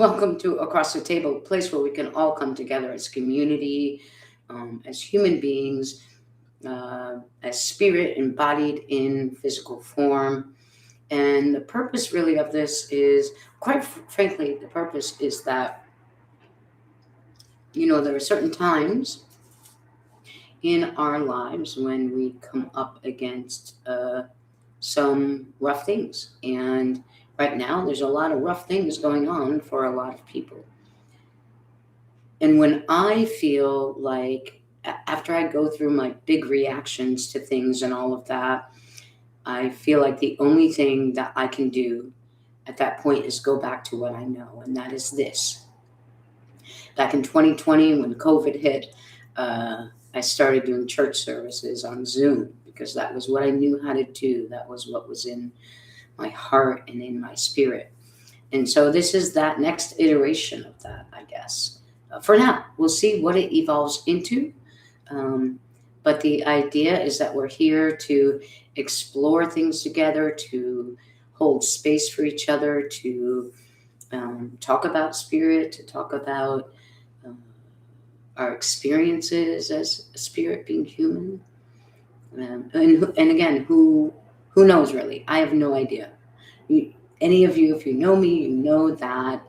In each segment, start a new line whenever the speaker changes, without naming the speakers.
welcome to Across the Table, a place where we can all come together as community, as human beings, as spirit embodied in physical form. And the purpose, really, of this is, quite frankly, the purpose is that, there are certain times in our lives when we come up against some rough things. And right now, there's a lot of rough things going on for a lot of people. And when I feel like, after I go through my big reactions to things and all of that, I feel like the only thing that I can do at that point is go back to what I know, and that is this. Back in 2020, when COVID hit, I started doing church services on Zoom because that was what I knew how to do. That was what was in my heart and in my spirit. And so this is that next iteration of that, I guess. For now, we'll see what it evolves into. Um, but the idea is that we're here to explore things together, to hold space for each other, to talk about spirit, to talk about um, our experiences as a spirit being human. And again, who knows really? I have no idea. You, any of you, if you know me, you know that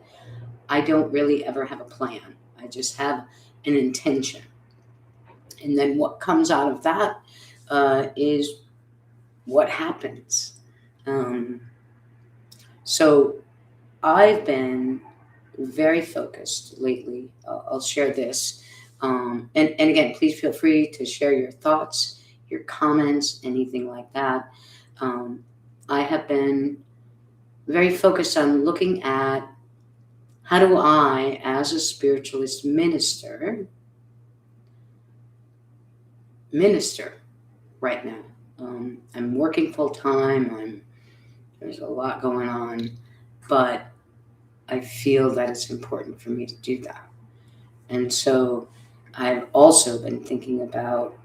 I don't really ever have a plan. I just have an intention. And then what comes out of that is what happens. Um, so I've been very focused lately. I'll share this. And again, please feel free to share your thoughts, your comments, anything like that. Um, I have been very focused on looking at how do I, as a spiritualist minister right now. I'm working full time. There's a lot going on, but I feel that it's important for me to do that. And so I've also been thinking about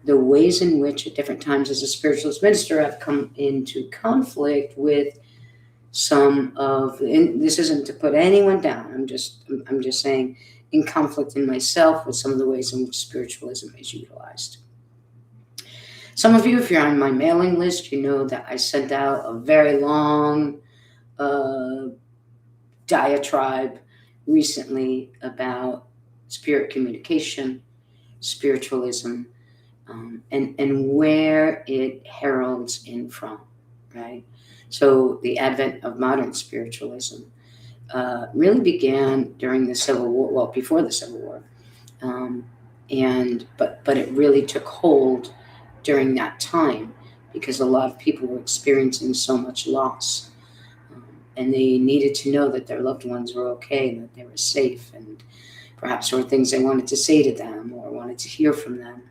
the ways in which, at different times as a spiritualist minister, I've come into conflict with some of. And this isn't to put anyone down. I'm just saying, in conflict in myself with some of the ways in which spiritualism is utilized. Some of you, if you're on my mailing list, you know that I sent out a very long uh, diatribe recently about spirit communication, spiritualism, and where it heralds in from, right? So the advent of modern spiritualism really began during the Civil War, well, before the Civil War, um, but it really took hold during that time because a lot of people were experiencing so much loss, um, and they needed to know that their loved ones were okay and that they were safe, and perhaps there were things they wanted to say to them or wanted to hear from them.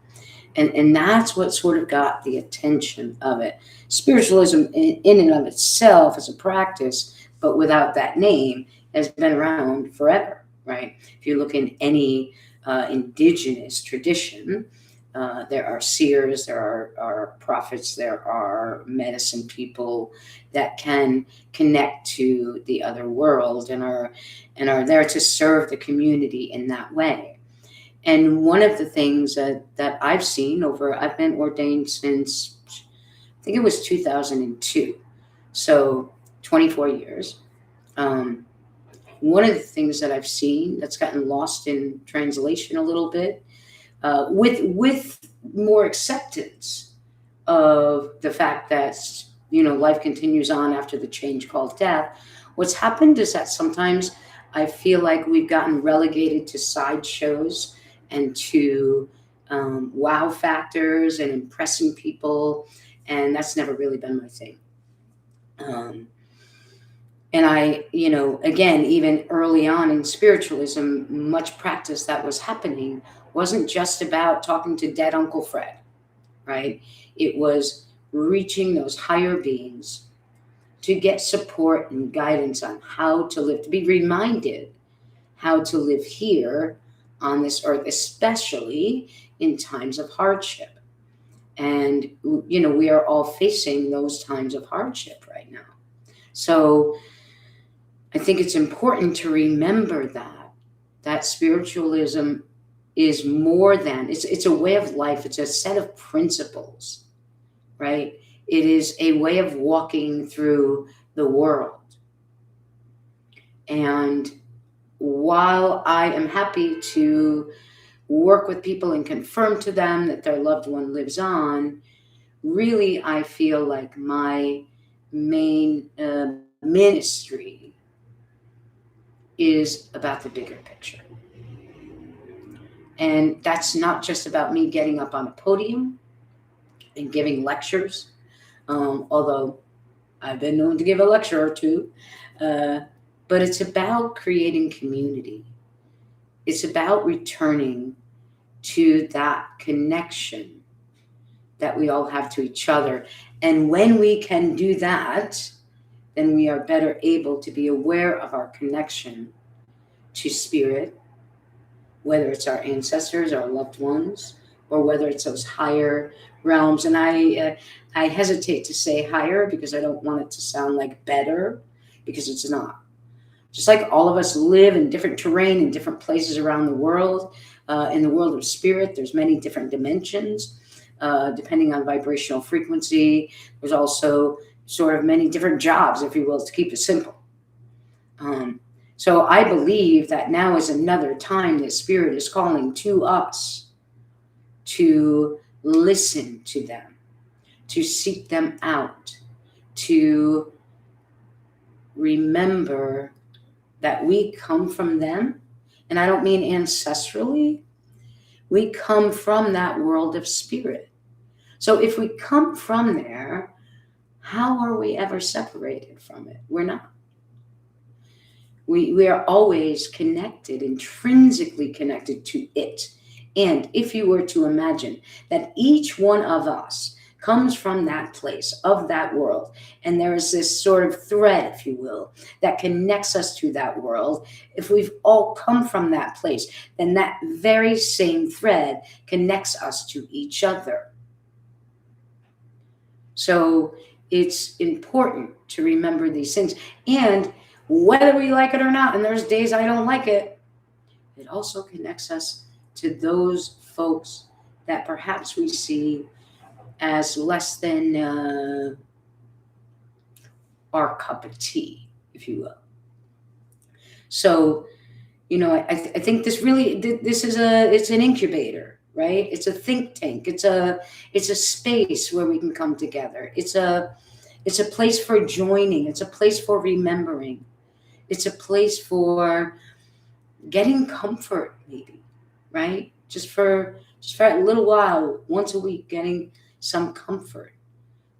And that's what sort of got the attention of it. Spiritualism, in and of itself, as a practice, but without that name, has been around forever, right? If you look in any indigenous tradition, there are seers, there are prophets, there are medicine people that can connect to the other world and are there to serve the community in that way. And one of the things that I've been ordained since, I think it was 2002, so 24 years. Um, One of the things that I've seen that's gotten lost in translation a little bit, with more acceptance of the fact that life continues on after the change called death. What's happened is that sometimes I feel like we've gotten relegated to sideshows and to wow factors and impressing people, and that's never really been my thing. Um, and again, even early on in spiritualism, much practice that was happening wasn't just about talking to dead Uncle Fred, right? It was reaching those higher beings to get support and guidance on how to live, to be reminded how to live here on this earth, especially in times of hardship. And, we are all facing those times of hardship right now. So I think it's important to remember that spiritualism is more than, it's a way of life. It's a set of principles, right? It is a way of walking through the world. And while I am happy to work with people and confirm to them that their loved one lives on, really I feel like my main ministry is about the bigger picture. And that's not just about me getting up on a podium and giving lectures, although I've been known to give a lecture or two. But it's about creating community. It's about returning to that connection that we all have to each other. And when we can do that, then we are better able to be aware of our connection to spirit, whether it's our ancestors, our loved ones, or whether it's those higher realms. And I hesitate to say higher because I don't want it to sound like better, because it's not. Just like all of us live in different terrain in different places around the world, in the world of spirit, there's many different dimensions, depending on vibrational frequency. There's also sort of many different jobs, if you will, to keep it simple. So I believe that now is another time that spirit is calling to us to listen to them, to seek them out, to remember that we come from them. And I don't mean ancestrally. We come from that world of spirit. So if we come from there, how are we ever separated from it? We're not. We are always connected, intrinsically connected to it. And if you were to imagine that each one of us comes from that place of that world, and there is this sort of thread, if you will, that connects us to that world. If we've all come from that place, then that very same thread connects us to each other. So it's important to remember these things. And whether we like it or not, and there's days I don't like it, it also connects us to those folks that perhaps we see as less than our cup of tea, if you will. So, I think this really, it's an incubator, right? It's a think tank. It's a space where we can come together. It's a place for joining. It's a place for remembering. It's a place for getting comfort, maybe, right? Just for a little while, once a week, getting some comfort.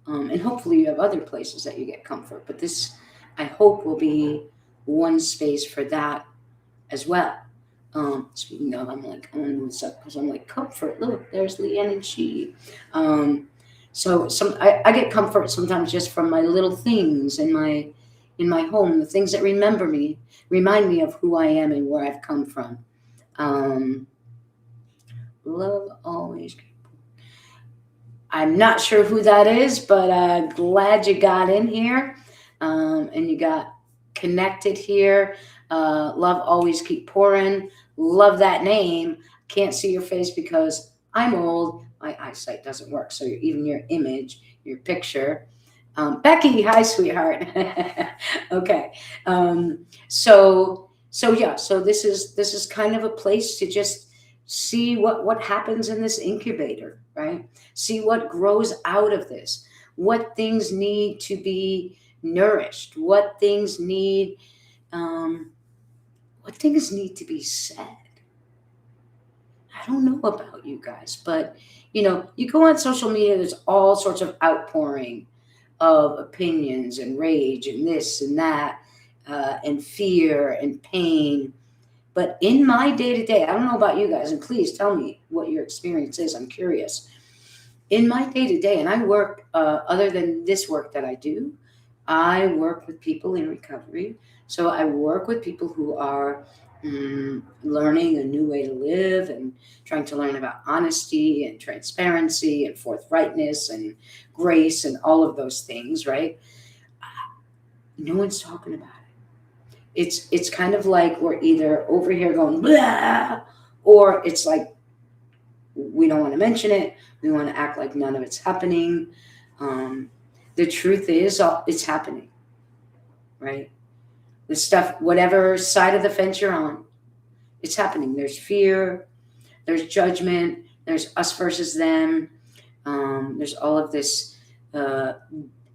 And hopefully you have other places that you get comfort. But this, I hope, will be one space for that as well. Speaking of, I'm like, I want to move this up because I'm like, comfort. Look, there's Leanne and she. So I get comfort sometimes just from my little things in my home, the things that remind me of who I am and where I've come from. Love always. I'm not sure who that is, but glad you got in here and you got connected here. Love always keep pouring. Love that name. Can't see your face because I'm old. My eyesight doesn't work. So even your image, your picture. Becky, hi, sweetheart. Okay. So this is kind of a place to just see what happens in this incubator, right? See what grows out of this, what things need to be nourished, what things need to be said. I don't know about you guys, but you go on social media, there's all sorts of outpouring of opinions and rage and this and that, and fear and pain. But in my day-to-day, I don't know about you guys, and please tell me what your experience is. I'm curious. In my day-to-day, and I work, other than this work that I do, I work with people in recovery. So I work with people who are learning a new way to live and trying to learn about honesty and transparency and forthrightness and grace and all of those things, right? No one's talking about it. It's kind of like we're either over here going blah, or it's like we don't want to mention it. We want to act like none of it's happening. Um, the truth is, it's happening, right? The stuff, whatever side of the fence you're on, it's happening. There's fear, there's judgment, there's us versus them. There's all of this uh,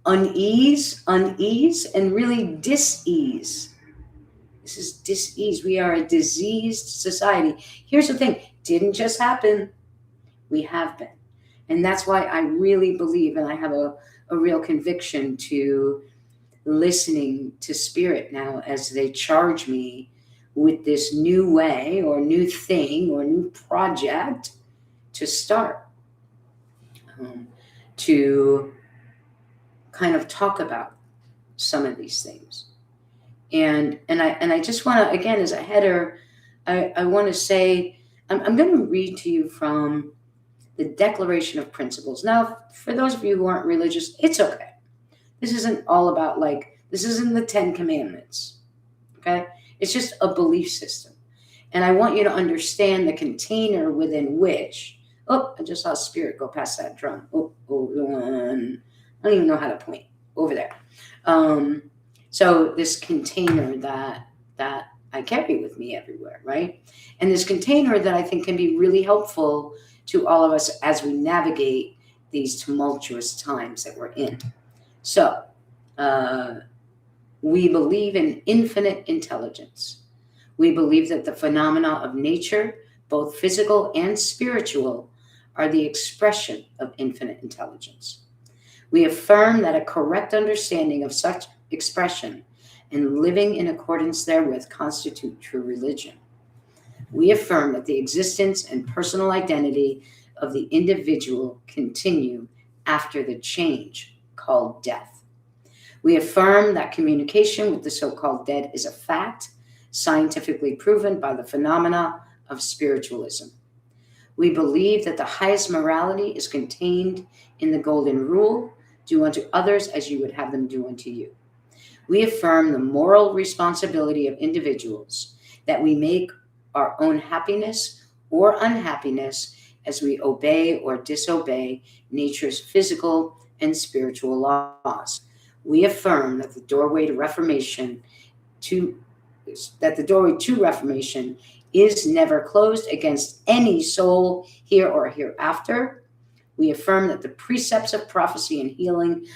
unease, and really dis-ease. This is dis-ease. We are a diseased society. Here's the thing: didn't just happen. We have been, and that's why I really believe, and I have a real conviction to listening to spirit now as they charge me with this new way or new thing or new project to start, um, to kind of talk about some of these things. And I just want to, again, as a header, I want to say, I'm going to read to you from the Declaration of Principles. Now, for those of you who aren't religious, it's okay. This isn't all about, like, this isn't the Ten Commandments, okay? It's just a belief system. And I want you to understand the container within which, oh, I just saw spirit go past that drum. Oh, I don't even know how to point over there. So this container that I carry with me everywhere, right? And this container that I think can be really helpful to all of us as we navigate these tumultuous times that we're in. So, we believe in infinite intelligence. We believe that the phenomena of nature, both physical and spiritual, are the expression of infinite intelligence. We affirm that a correct understanding of such expression and living in accordance therewith constitute true religion. We affirm that the existence and personal identity of the individual continue after the change called death. We affirm that communication with the so-called dead is a fact, scientifically proven by the phenomena of spiritualism. We believe that the highest morality is contained in the golden rule: do unto others as you would have them do unto you. We affirm the moral responsibility of individuals, that we make our own happiness or unhappiness as we obey or disobey nature's physical and spiritual laws. We affirm that the doorway to reformation is never closed against any soul here or hereafter. We affirm that the precepts of prophecy and healing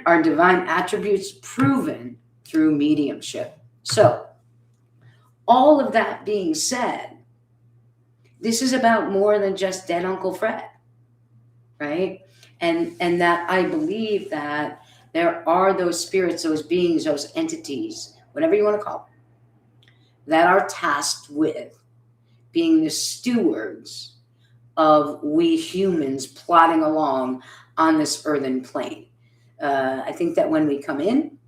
are divine attributes proven through mediumship. So, all of that being said, this is about more than just dead Uncle Fred, right? And that I believe that there are those spirits, those beings, those entities, whatever you want to call them, that are tasked with being the stewards of we humans plodding along on this earthen plane. I think that when we come in,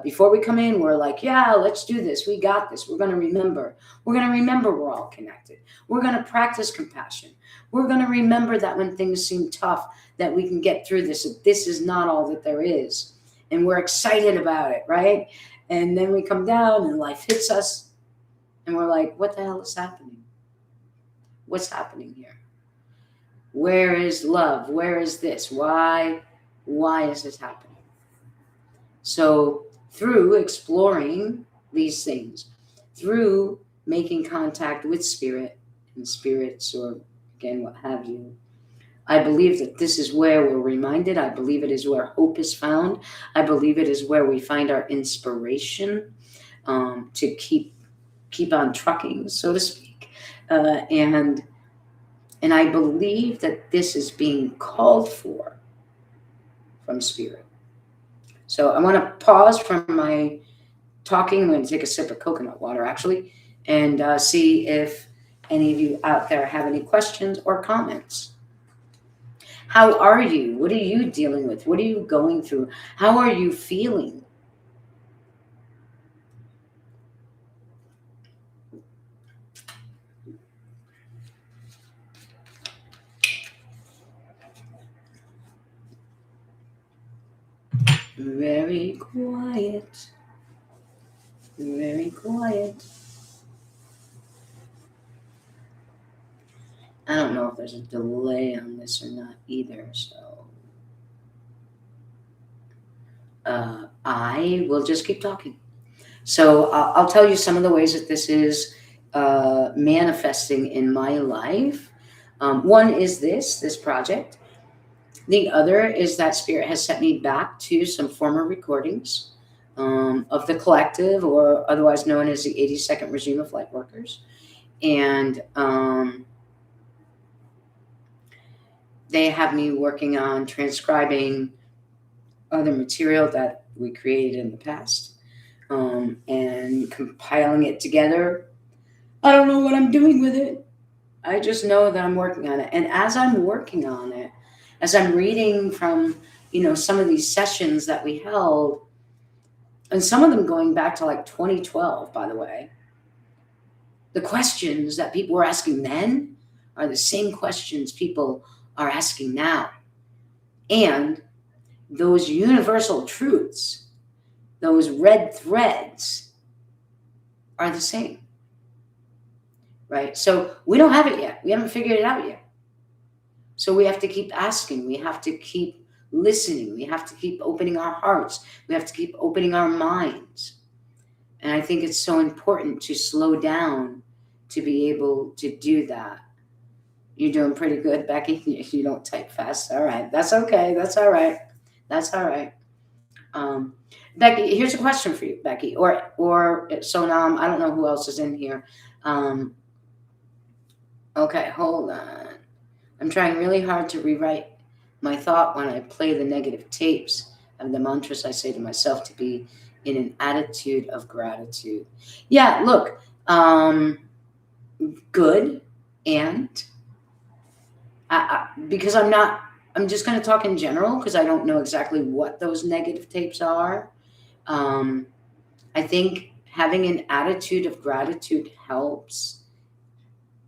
before we come in, we're like, yeah, let's do this. We got this. We're going to remember. We're going to remember we're all connected. We're going to practice compassion. We're going to remember that when things seem tough, that we can get through this. That this is not all that there is. And we're excited about it, right? And then we come down and life hits us. And we're like, what the hell is happening? What's happening here? Where is love? Where is this? Why is this happening? So through exploring these things, through making contact with spirit and spirits, or again, what have you, I believe that this is where we're reminded. I believe it is where hope is found. I believe it is where we find our inspiration to keep on trucking, so to speak. And I believe that this is being called for from spirit. So I want to pause from my talking. I'm going to take a sip of coconut water, actually, and see if any of you out there have any questions or comments. How are you? What are you dealing with? What are you going through? How are you feeling? Very quiet. very quiet. I don't know if there's a delay on this or not either, so I will just keep talking. So I'll tell you some of the ways that this is manifesting in my life. One is this project. The other is that Spirit has sent me back to some former recordings of the collective, or otherwise known as the 82nd Regime of Light Workers. And they have me working on transcribing other material that we created in the past, and compiling it together. I don't know what I'm doing with it. I just know that I'm working on it. And as I'm working on it, as I'm reading from, some of these sessions that we held, and some of them going back to like 2012, by the way, the questions that people were asking then are the same questions people are asking now. And those universal truths, those red threads, are the same. Right? So we don't have it yet. We haven't figured it out yet. So we have to keep asking. We have to keep listening. We have to keep opening our hearts. We have to keep opening our minds. And I think it's so important to slow down to be able to do that. You're doing pretty good, Becky. You don't type fast. All right. That's okay. That's all right. That's all right. Becky, here's a question for you, Becky. Or Sonam. I don't know who else is in here. Okay, hold on. I'm trying really hard to rewrite my thought when I play the negative tapes of the mantras I say to myself to be in an attitude of gratitude. Yeah, look, good. And because I'm just going to talk in general because I don't know exactly what those negative tapes are. I think having an attitude of gratitude helps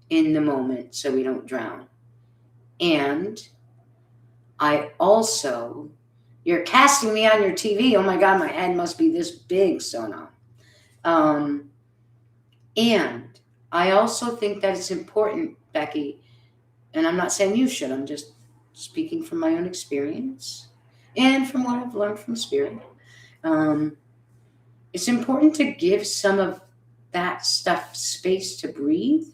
in the moment so we don't drown. And I also, you're casting me on your TV. Oh my God, my head must be this big, Sona. And I also think that it's important, Becky, and I'm not saying you should, I'm just speaking from my own experience and from what I've learned from Spirit. It's important to give some of that stuff space to breathe,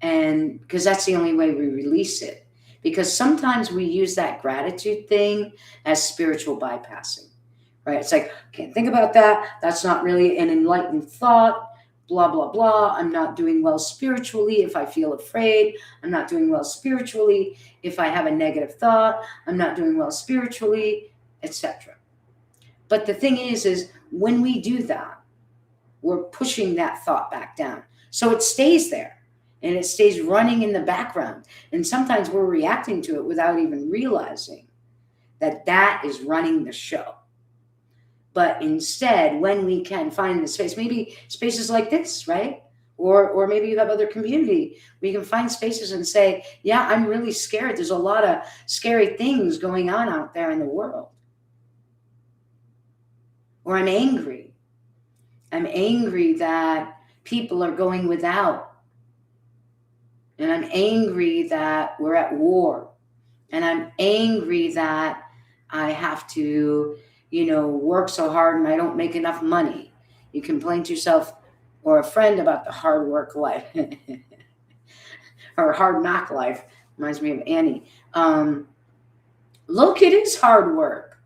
and because that's the only way we release it. Because sometimes we use that gratitude thing as spiritual bypassing, right? It's like, can't think about that. That's not really an enlightened thought, blah, blah, blah. I'm not doing well spiritually if I feel afraid. I'm not doing well spiritually if I have a negative thought. I'm not doing well spiritually, etc. But the thing is when we do that, we're pushing that thought back down. So it stays there and it stays running in the background. And sometimes we're reacting to it without even realizing that that is running the show. But instead, when we can find the space, maybe spaces like this, right? Or maybe you have other community where you can find spaces and say, yeah, I'm really scared. There's a lot of scary things going on out there in the world. Or I'm angry. I'm angry that people are going without. And I'm angry that we're at war. And I'm angry that I have to, work so hard and I don't make enough money. You complain to yourself or a friend about the hard work life or hard knock life. Reminds me of Annie. Look, it is hard work,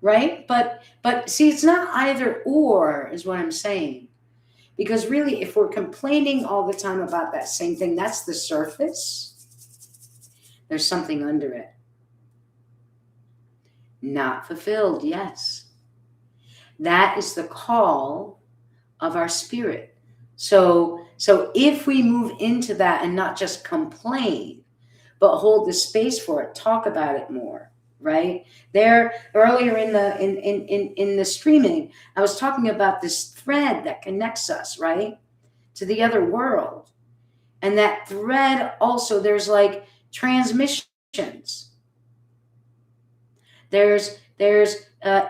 right? But see, it's not either or is what I'm saying. Because really, if we're complaining all the time about that same thing, that's the surface. There's something under it. Not fulfilled, yes. That is the call of our spirit. So if we move into that and not just complain, but hold the space for it, talk about it more, right? There earlier in the streaming, I was talking about this thread that connects us, right, to the other world. And that thread also, there's like transmissions. There's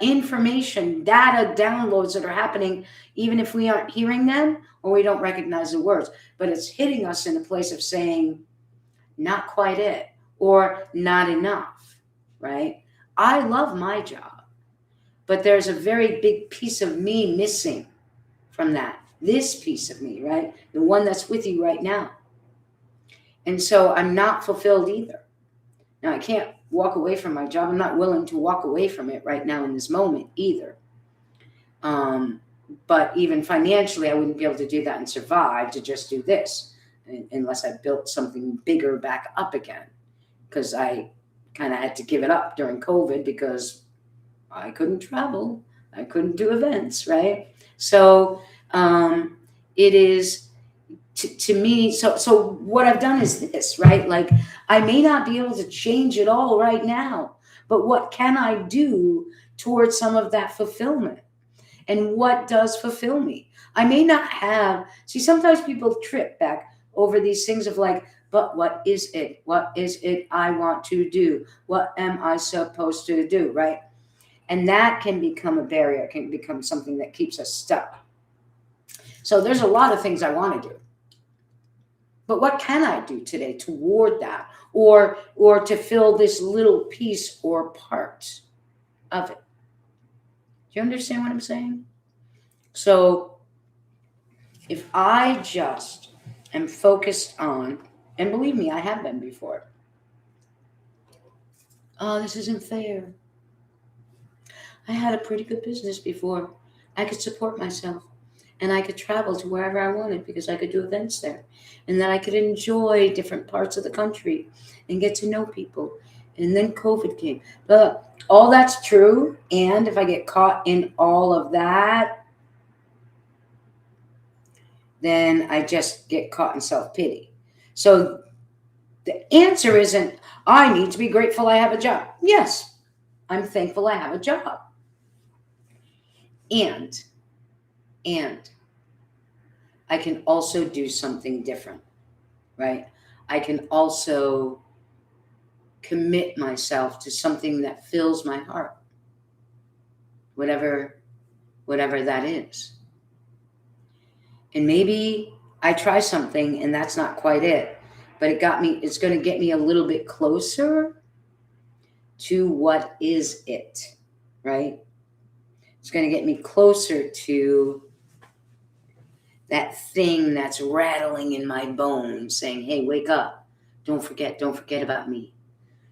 information, data downloads that are happening, even if we aren't hearing them or we don't recognize the words. But it's hitting us in a place of saying, not quite it, or not enough, right? I love my job, but there's a very big piece of me missing from that. This piece of me, right? The one that's with you right now. And so I'm not fulfilled either. Now, I can't walk away from my job. I'm not willing to walk away from it right now in this moment either. But even financially, I wouldn't be able to do that and survive to just do this unless I built something bigger back up again. Because I kind of had to give it up during COVID because I couldn't travel. I couldn't do events, right? So it is... To me, so what I've done is this, right? Like, I may not be able to change it all right now, but what can I do towards some of that fulfillment? And what does fulfill me? I may not have, see, sometimes people trip back over these things of like, but what is it? What is it I want to do? What am I supposed to do, right? And that can become a barrier, can become something that keeps us stuck. So there's a lot of things I want to do. But what can I do today toward that, or to fill this little piece or part of it? Do you understand what I'm saying? So if I just am focused on, and believe me, I have been before. Oh, this isn't fair. I had a pretty good business before. I could support myself. And I could travel to wherever I wanted because I could do events there. And then I could enjoy different parts of the country and get to know people. And then COVID came. But all that's true. And if I get caught in all of that, then I just get caught in self-pity. So the answer isn't, I need to be grateful I have a job. Yes, I'm thankful I have a job. And I can also do something different, right? I can also commit myself to something that fills my heart, whatever that is. And maybe I try something and that's not quite it, but it's going to get me a little bit closer to what is it, right? It's going to get me closer to that thing that's rattling in my bones saying, hey, wake up. Don't forget about me.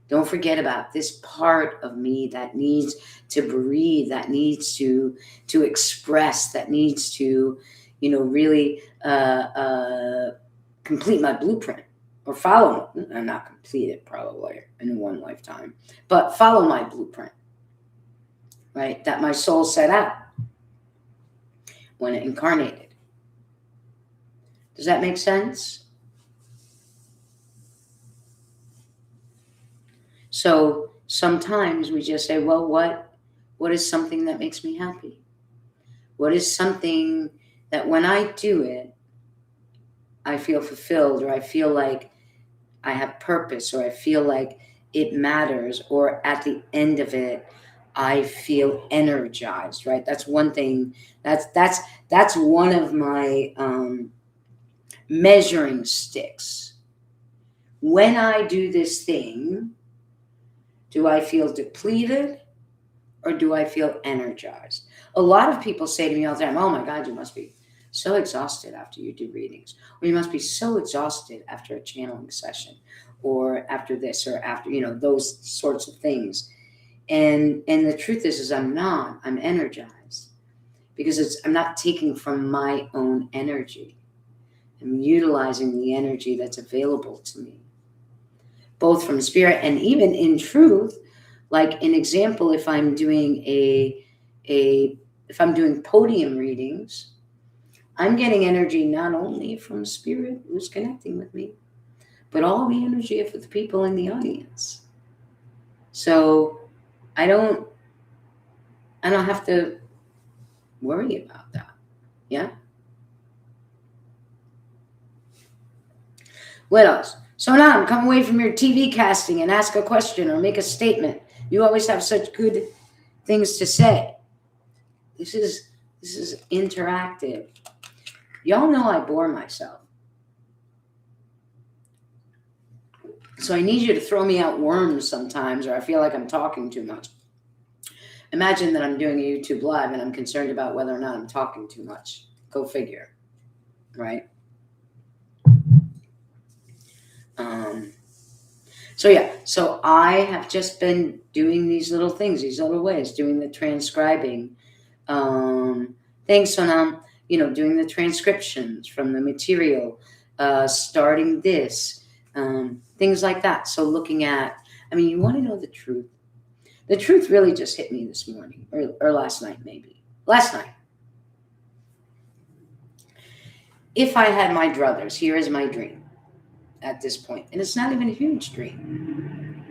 Don't forget about this part of me that needs to breathe, that needs to express, that needs to, really complete my blueprint or follow, and not complete it probably in one lifetime, but follow my blueprint, right? That my soul set out when it incarnated. Does that make sense? So sometimes we just say, well, what is something that makes me happy? What is something that when I do it, I feel fulfilled, or I feel like I have purpose, or I feel like it matters, or at the end of it, I feel energized, right? That's one thing. That's one of my measuring sticks. When I do this thing, do I feel depleted or do I feel energized? A lot of people say to me all the time, oh my God, you must be so exhausted after you do readings, or you must be so exhausted after a channeling session, or after this, or after, those sorts of things. And the truth is I'm not. I'm energized because I'm not taking from my own energy. I'm utilizing the energy that's available to me, both from spirit and even in truth. Like an example, if I'm doing if I'm doing podium readings, I'm getting energy not only from spirit who's connecting with me, but all the energy of the people in the audience. So I don't have to worry about that. Yeah. What else? So now come away from your TV casting and ask a question or make a statement. You always have such good things to say. This is interactive. Y'all know I bore myself. So I need you to throw me out worms sometimes, or I feel like I'm talking too much. Imagine that I'm doing a YouTube live and I'm concerned about whether or not I'm talking too much. Go figure, right? So I have just been doing these little things, these little ways, doing the transcribing things. So now, doing the transcriptions from the material, starting this, things like that. So looking at, you want to know the truth. The truth really just hit me this morning, or last night, maybe. Last night. If I had my druthers, here is my dream at this point. And it's not even a huge dream.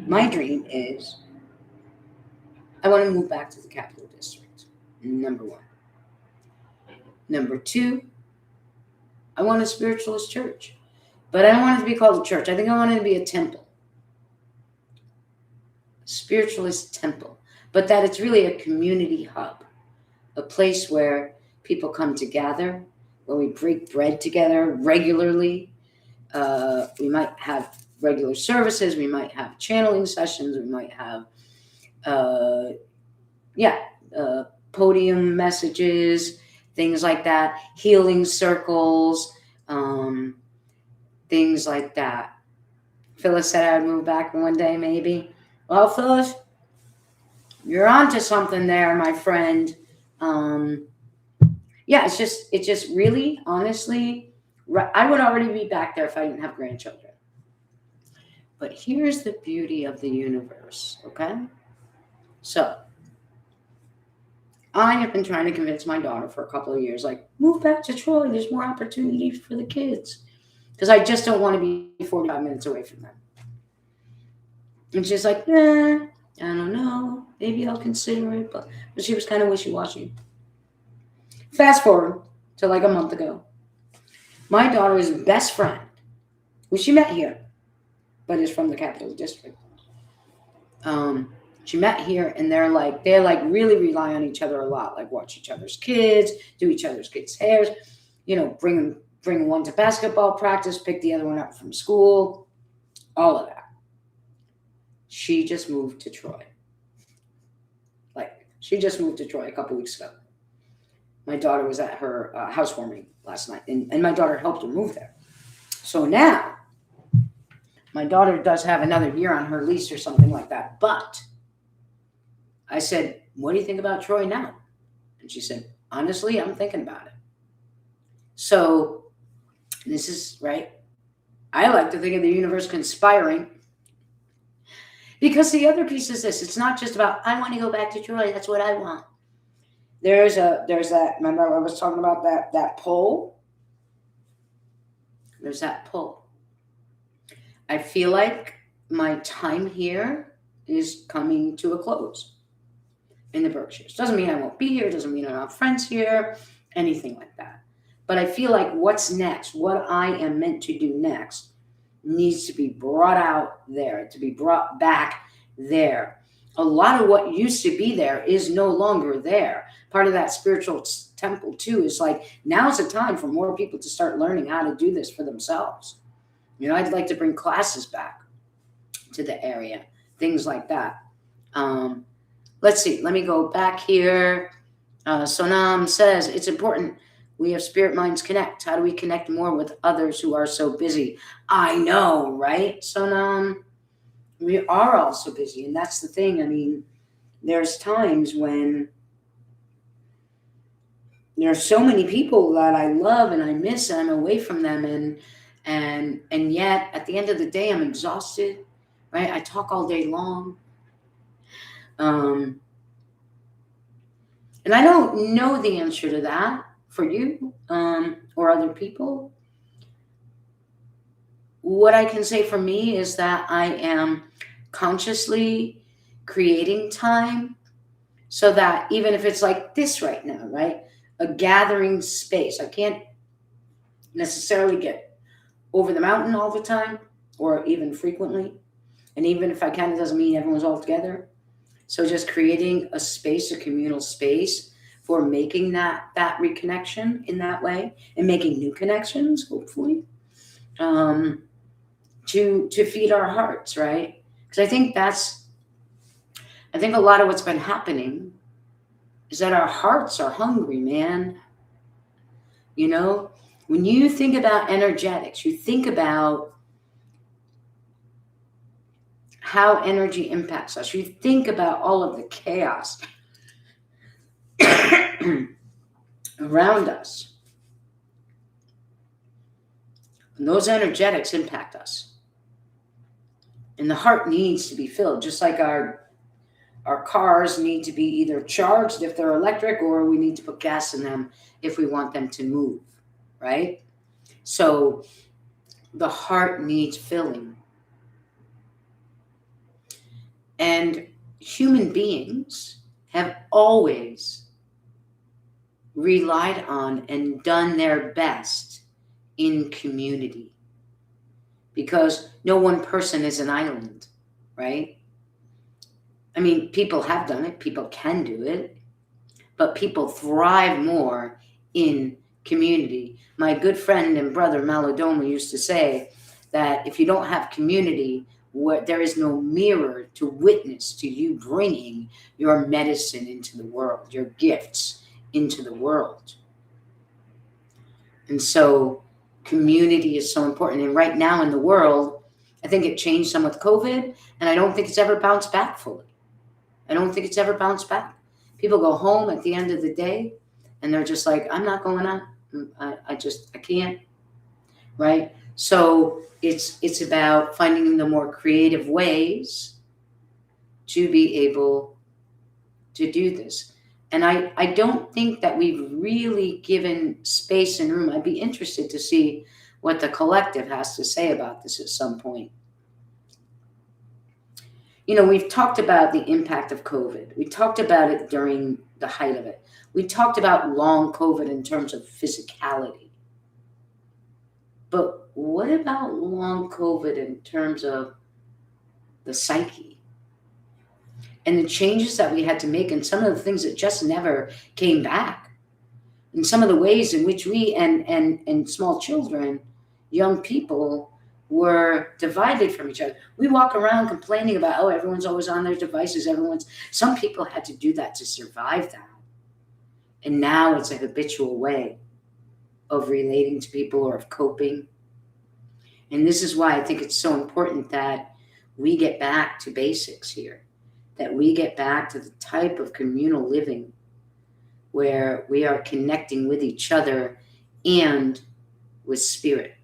My dream is I want to move back to the Capital District, number one. Number two, I want a spiritualist church. But I don't want it to be called a church. I think I want it to be a temple. Spiritualist temple. But that it's really a community hub. A place where people come to gather, where we break bread together regularly. We might have regular services. We might have channeling sessions. We might have, podium messages, things like that, healing circles, things like that. Phyllis said I would move back one day, maybe. Well, Phyllis, you're onto something there, my friend. It's just really, honestly, I would already be back there if I didn't have grandchildren. But here's the beauty of the universe, okay? So, I have been trying to convince my daughter for a couple of years, like, move back to Troy. There's more opportunities for the kids. Because I just don't want to be 45 minutes away from them. And she's like, I don't know. Maybe I'll consider it. But she was kind of wishy-washy. Fast forward to like a month ago. My daughter's best friend, who she met here, but is from the Capital District. She met here, and they're like really rely on each other a lot, like watch each other's kids, do each other's kids' hairs, bring one to basketball practice, pick the other one up from school, all of that. She just moved to Troy. She just moved to Troy a couple weeks ago. My daughter was at her housewarming last night, and my daughter helped her move there. So now, my daughter does have another year on her lease or something like that. But I said, what do you think about Troy now? And she said, honestly, I'm thinking about it. So this is, right? I like to think of the universe conspiring. Because the other piece is this. It's not just about, I want to go back to Troy. That's what I want. There's that, remember I was talking about that pull? There's that pull. I feel like my time here is coming to a close in the Berkshires. Doesn't mean I won't be here. Doesn't mean I don't have friends here. Anything like that. But I feel like what's next, what I am meant to do next, needs to be brought out there, to be brought back there. A lot of what used to be there is no longer there. Part of that spiritual temple too is like, now's the time for more people to start learning how to do this for themselves. I'd like to bring classes back to the area, things like that. Let's see, let me go back here. Sonam says, it's important we have spirit minds connect. How do we connect more with others who are so busy? I know, right, Sonam? We are all so busy, and that's the thing. There's times when there are so many people that I love and I miss, and I'm away from them, and yet at the end of the day, I'm exhausted, right? I talk all day long. And I don't know the answer to that for you or other people. What I can say for me is that I am consciously creating time so that even if it's like this right now, right? A gathering space. I can't necessarily get over the mountain all the time or even frequently. And even if I can, it doesn't mean everyone's all together. So just creating a space, a communal space for making that reconnection in that way and making new connections, hopefully, um, to feed our hearts, right? Because I think a lot of what's been happening is that our hearts are hungry, man. You know, when you think about energetics, you think about how energy impacts us. You think about all of the chaos around us. And those energetics impact us. And the heart needs to be filled, just like our cars need to be either charged if they're electric, or we need to put gas in them if we want them to move, right? So the heart needs filling. And human beings have always relied on and done their best in community, because no one person is an island, right? I mean, people have done it, people can do it, but people thrive more in community. My good friend and brother Malodoma used to say that if you don't have community, there is no mirror to witness to you bringing your medicine into the world, your gifts into the world. And so community is so important. And right now in the world, I think it changed some with COVID, and I don't think it's ever bounced back fully. I don't think it's ever bounced back. People go home at the end of the day and they're just like, I'm not going out. I can't. Right. So it's about finding the more creative ways to be able to do this. And I don't think that we've really given space and room. I'd be interested to see what the collective has to say about this at some point. You know, we've talked about the impact of COVID. We talked about it during the height of it. We talked about long COVID in terms of physicality. But what about long COVID in terms of the psyche and the changes that we had to make, and some of the things that just never came back, and some of the ways in which we and small children, young people, were divided from each other. We walk around complaining about, oh, everyone's always on their devices. Some people had to do that to survive that. And now it's a habitual way of relating to people or of coping. And this is why I think it's so important that we get back to basics here, that we get back to the type of communal living where we are connecting with each other and with spirit.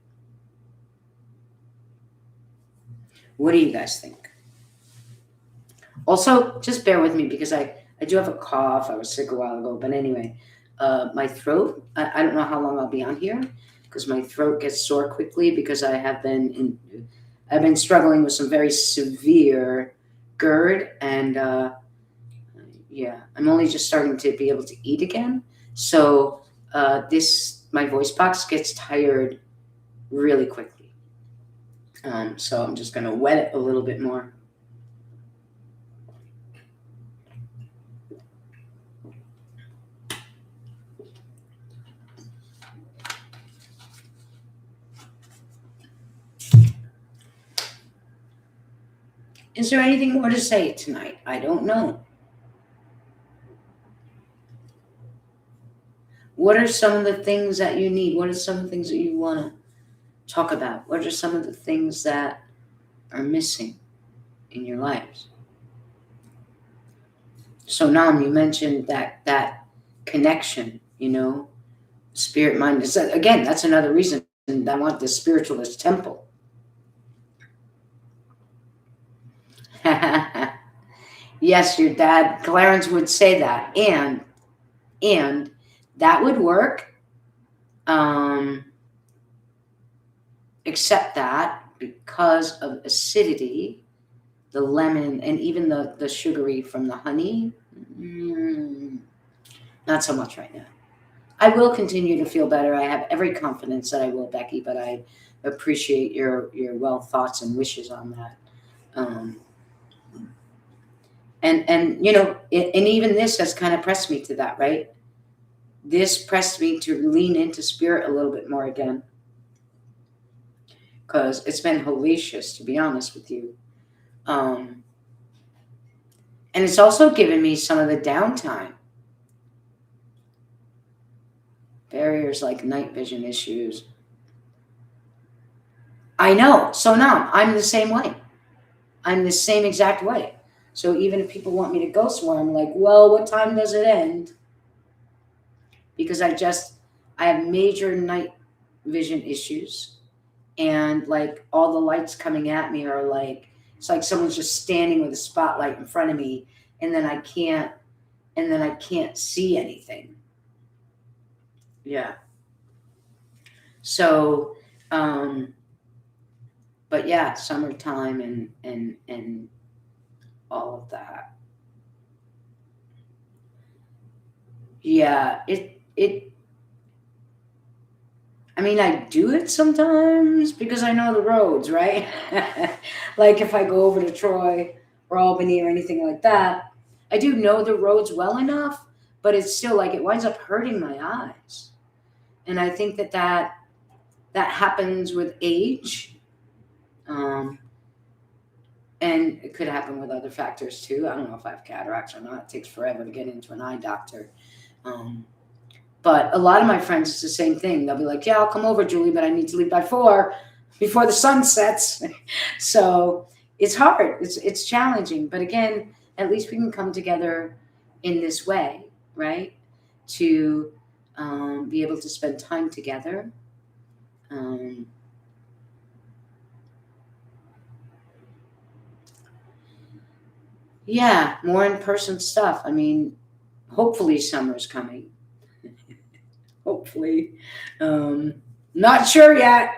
What do you guys think? Also, just bear with me because I do have a cough. I was sick a while ago. But anyway, my throat, I don't know how long I'll be on here because my throat gets sore quickly because I've been struggling with some very severe GERD. And yeah, I'm only just starting to be able to eat again. So my voice box gets tired really quickly. So I'm just going to wet it a little bit more. Is there anything more to say tonight? I don't know. What are some of the things that you need? What are some of the things that you want to talk about? What are some of the things that are missing in your lives? So Nam, you mentioned that connection, spirit, mind. Again, that's another reason I want this spiritualist temple. Yes, your dad, Clarence, would say that. And that would work. Except that because of acidity, the lemon and even the sugary from the honey, not so much right now. I will continue to feel better. I have every confidence that I will, Becky, but I appreciate your well thoughts and wishes on that. And and even this has kind of pressed me to that, right? This pressed me to lean into spirit a little bit more again, because it's been hellacious, to be honest with you. Um, and it's also given me some of the downtime barriers like night vision issues. I know. So now I'm the same way. I'm the same exact way. So even if people want me to go somewhere, I'm like, well, what time does it end? Because I have major night vision issues, and like all the lights coming at me are like, it's like someone's just standing with a spotlight in front of me, and then I can't see anything. Yeah. So, um, but yeah, summertime and all of that. Yeah, it. I mean, I do it sometimes because I know the roads, right? Like if I go over to Troy or Albany or anything like that, I do know the roads well enough, but it's still like it winds up hurting my eyes. And I think that happens with age, um, and it could happen with other factors too. I don't know if I have cataracts or not. It takes forever to get into an eye doctor. Um, But a lot of my friends, it's the same thing. They'll be like, "Yeah, I'll come over, Julie, but I need to leave by 4 before the sun sets." So it's hard. It's challenging. But again, at least we can come together in this way, right? To be able to spend time together. Um, yeah, more in person stuff. I mean, hopefully summer's coming. Hopefully, um, not sure yet,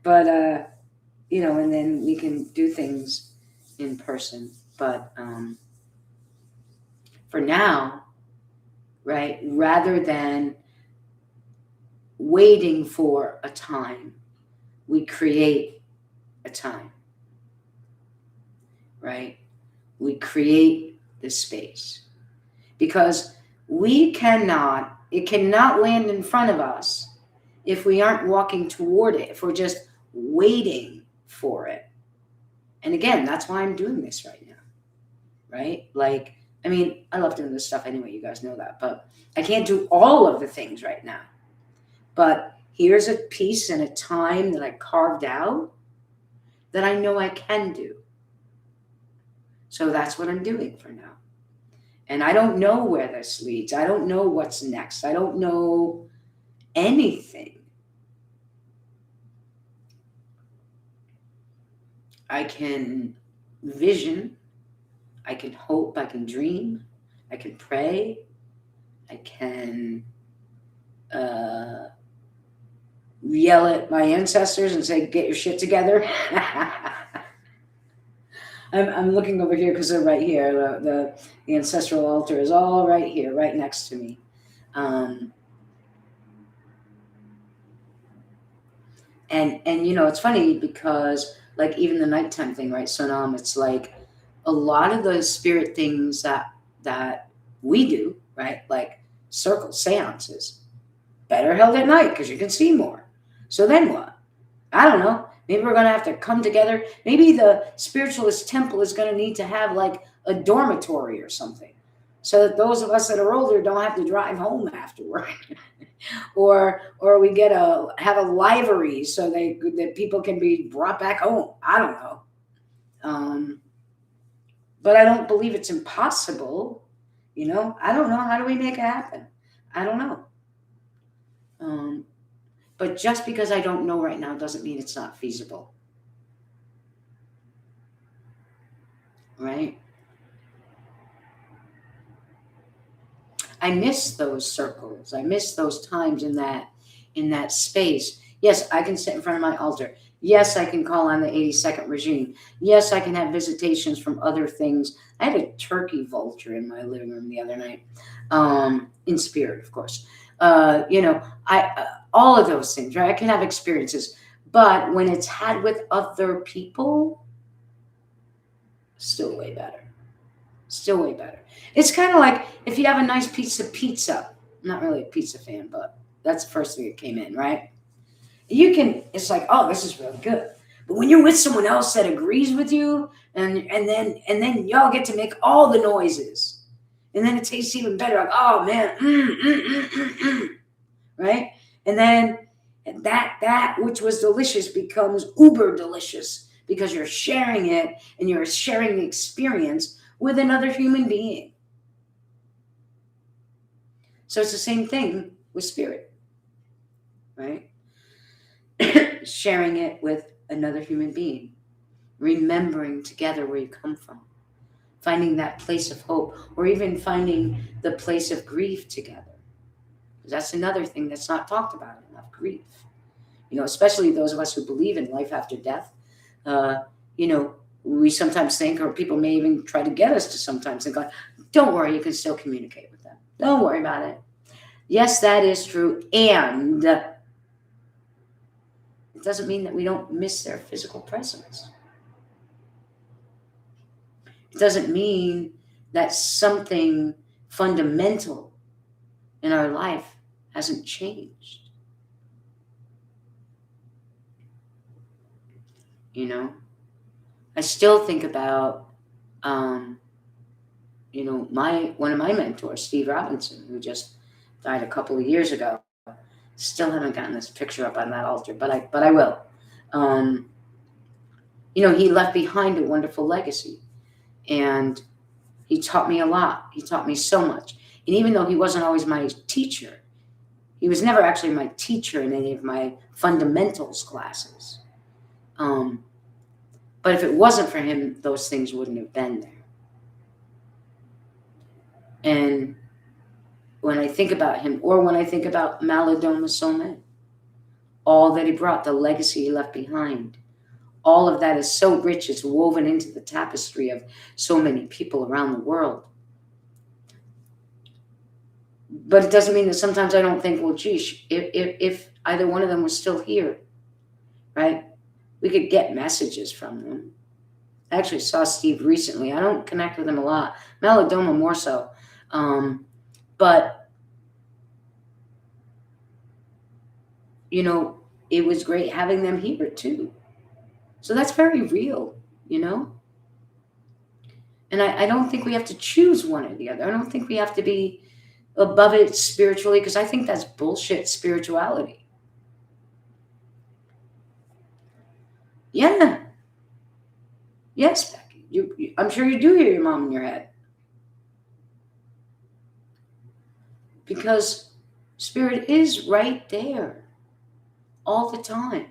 but and then we can do things in person. But for now, right, rather than waiting for a time, we create a time, right? We create the space because it cannot land in front of us if we aren't walking toward it, if we're just waiting for it. And again, that's why I'm doing this right now, right? Like, I mean, I love doing this stuff anyway, you guys know that, but I can't do all of the things right now. But here's a piece and a time that I carved out that I know I can do. So that's what I'm doing for now. And I don't know where this leads. I don't know what's next. I don't know anything. I can vision, I can hope, I can dream, I can pray, I can yell at my ancestors and say, "Get your shit together." I'm looking over here because they're right here. The ancestral altar is all right here, right next to me. Um, and it's funny because like even the nighttime thing, right? So now it's like a lot of the spirit things that we do, right? Like circle seances, better held at night because you can see more. So then what? I don't know. Maybe we're going to have to come together. Maybe the spiritualist temple is going to need to have like a dormitory or something so that those of us that are older don't have to drive home afterward. Or we have a livery so that people can be brought back home. I don't know. Um, but I don't believe it's impossible. I don't know. How do we make it happen? I don't know. Um, but just because I don't know right now doesn't mean it's not feasible, right? I miss those circles. I miss those times in that space. Yes, I can sit in front of my altar. Yes, I can call on the 82nd regime. Yes, I can have visitations from other things. I had a turkey vulture in my living room the other night, in spirit, of course. I all of those things, right? I can have experiences, but when it's had with other people, still way better. Still way better. It's kind of like if you have a nice piece of pizza. I'm not really a pizza fan, but that's the first thing that came in, right? You can, it's like, oh, this is really good. But when you're with someone else that agrees with you, and then y'all get to make all the noises, and then it tastes even better. Like, oh man, right? And then that which was delicious becomes uber delicious because you're sharing it and you're sharing the experience with another human being. So it's the same thing with spirit, right? Sharing it with another human being, remembering together where you come from, finding that place of hope, or even finding the place of grief together. That's another thing that's not talked about enough, grief. Especially those of us who believe in life after death. Uh, we sometimes think, or people may even try to get us to sometimes think, like, don't worry, you can still communicate with them. Don't worry about it. Yes, that is true. And it doesn't mean that we don't miss their physical presence. It doesn't mean that something fundamental in our life hasn't changed. I still think about, one of my mentors, Steve Robinson, who just died a couple of years ago. Still haven't gotten this picture up on that altar, but I will. He left behind a wonderful legacy, and he taught me a lot. He taught me so much. And even though he wasn't always my teacher, he was never actually my teacher in any of my fundamentals classes. But if it wasn't for him, those things wouldn't have been there. And when I think about him, or when I think about Malidoma Somé, all that he brought, the legacy he left behind, all of that is so rich. It's woven into the tapestry of so many people around the world. But it doesn't mean that sometimes I don't think, well, geez, if either one of them was still here, right, we could get messages from them. I actually saw Steve recently. I don't connect with him a lot. Malidoma more so. But, it was great having them here too. So that's very real, And I don't think we have to choose one or the other. I don't think we have to be above it spiritually, because I think that's bullshit spirituality. Yeah. Yes, Becky. I'm sure you do hear your mom in your head. Because spirit is right there all the time.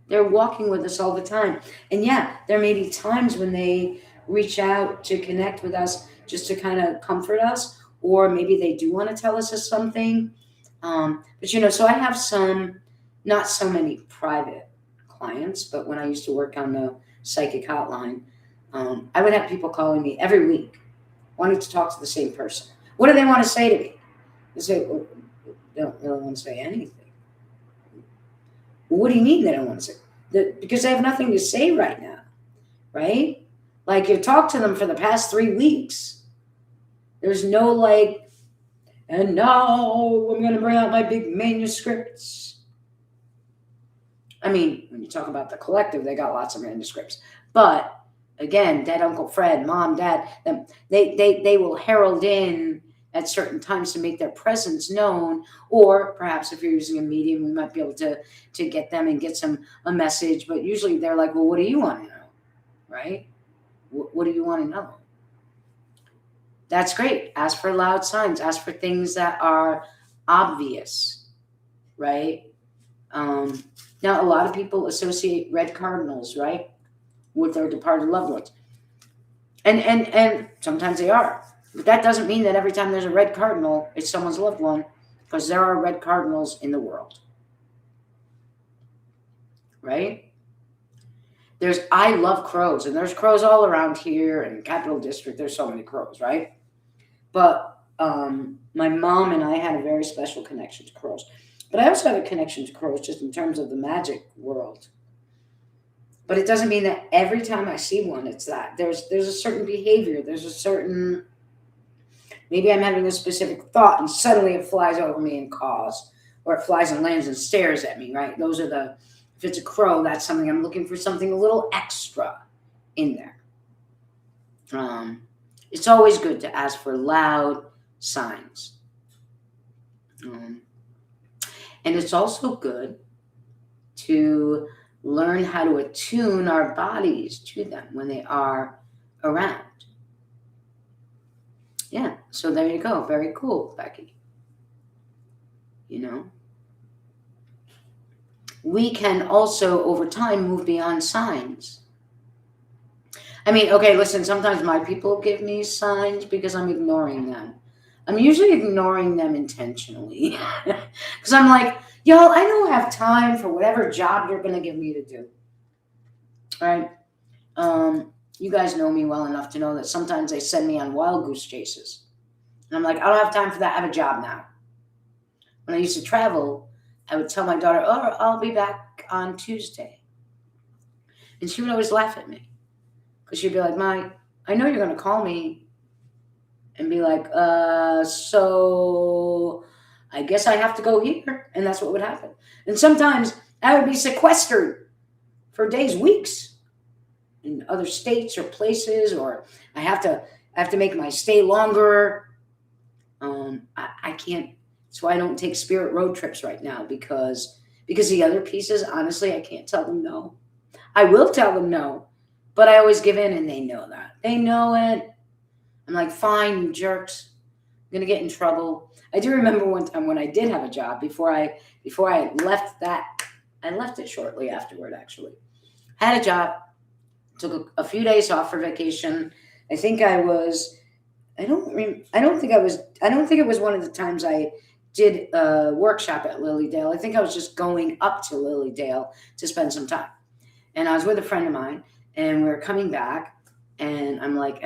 They're walking with us all the time. And yeah, there may be times when they reach out to connect with us just to kind of comfort us, or maybe they do want to tell us something. But so I have not so many private clients, but when I used to work on the psychic hotline, I would have people calling me every week wanting to talk to the same person. What do they want to say to me? They say, well, they don't really want to say anything. Well, what do you mean they don't want to say? Because they have nothing to say right now, right? Like, you talked to them for the past 3 weeks. There's no and now I'm going to bring out my big manuscripts. I mean, when you talk about the collective, they got lots of manuscripts. But again, dead Uncle Fred, mom, dad, they will herald in at certain times to make their presence known. Or perhaps if you're using a medium, we might be able to get them and get a message. But usually they're like, well, what do you want to know? Right? What do you want to know? That's great. Ask for loud signs. Ask for things that are obvious, right? Now, a lot of people associate red cardinals, right, with their departed loved ones. And sometimes they are. But that doesn't mean that every time there's a red cardinal, it's someone's loved one, because there are red cardinals in the world. Right? I love crows, and there's crows all around here in Capital District. There's so many crows, right? But my mom and I had a very special connection to crows. But I also have a connection to crows just in terms of the magic world. But it doesn't mean that every time I see one, it's that. There's a certain behavior. There's a certain, maybe I'm having a specific thought and suddenly it flies over me and caws, or it flies and lands and stares at me, right? Those are the, if it's a crow, that's something I'm looking for, something a little extra in there. It's always good to ask for loud signs. And it's also good to learn how to attune our bodies to them when they are around. Yeah, so there you go. Very cool, Becky. You know, we can also, over time, move beyond signs. I mean, okay, listen, sometimes my people give me signs because I'm ignoring them. I'm usually ignoring them intentionally. Because I'm like, y'all, I don't have time for whatever job you're going to give me to do. All right? You guys know me well enough to know that sometimes they send me on wild goose chases. And I'm like, I don't have time for that. I have a job now. When I used to travel, I would tell my daughter, oh, I'll be back on Tuesday. And she would always laugh at me. Because she'd be like, Mike, I know you're going to call me and be like, so I guess I have to go here. And that's what would happen. And sometimes I would be sequestered for days, weeks in other states or places, or I have to make my stay longer. I can't. That's why I don't take spirit road trips right now, because the other pieces, honestly, I can't tell them no. I will tell them no, but I always give in, and they know that. They know it. I'm like, fine, you jerks. I'm gonna get in trouble. I do remember one time when I did have a job before I left that. I left it shortly afterward, actually. Had a job, took a few days off for vacation. I think I was. I don't think it was one of the times I did a workshop at Lilydale. I think I was just going up to Lilydale to spend some time. And I was with a friend of mine, and we were coming back, and I'm like,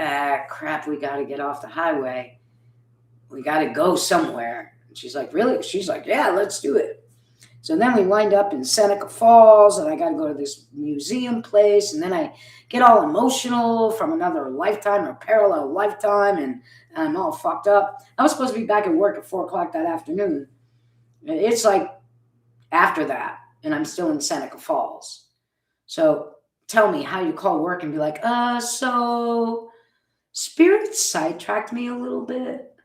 crap, we got to get off the highway. We got to go somewhere. And she's like, really? She's like, yeah, let's do it. So then we wind up in Seneca Falls, and I got to go to this museum place, and then I get all emotional from another lifetime or parallel lifetime, and I'm all fucked up. I was supposed to be back at work at 4 o'clock that afternoon. It's like after that, and I'm still in Seneca Falls. So tell me how you call work and be like, so Spirit sidetracked me a little bit.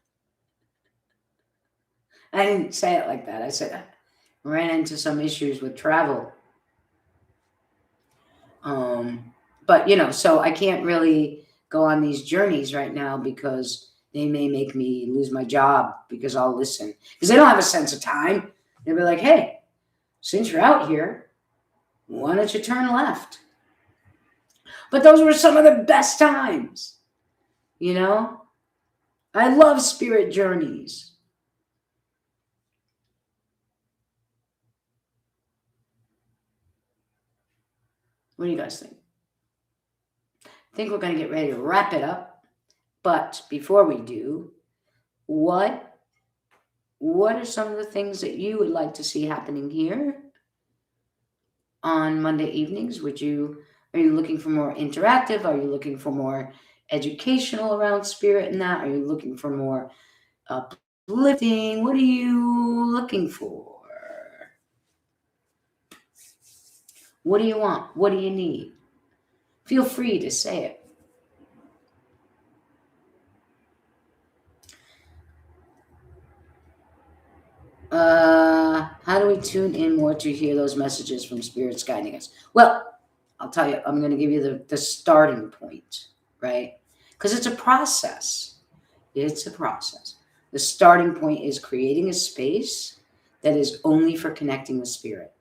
I didn't say it like that. I said I ran into some issues with travel. But so I can't really go on these journeys right now because they may make me lose my job, because I'll listen. Because they don't have a sense of time. They'll be like, hey, since you're out here, why don't you turn left? But those were some of the best times. I love spirit journeys. What do you guys think? I think we're going to get ready to wrap it up. But before we do, what are some of the things that you would like to see happening here on Monday evenings? Are you looking for more interactive? Are you looking for more educational around spirit and that? Are you looking for more uplifting? What are you looking for? What do you want? What do you need? Feel free to say it. How do we tune in more to hear those messages from spirits guiding us? Well, I'll tell you, I'm going to give you the starting point, right? Because it's a process. It's a process. The starting point is creating a space that is only for connecting with spirit.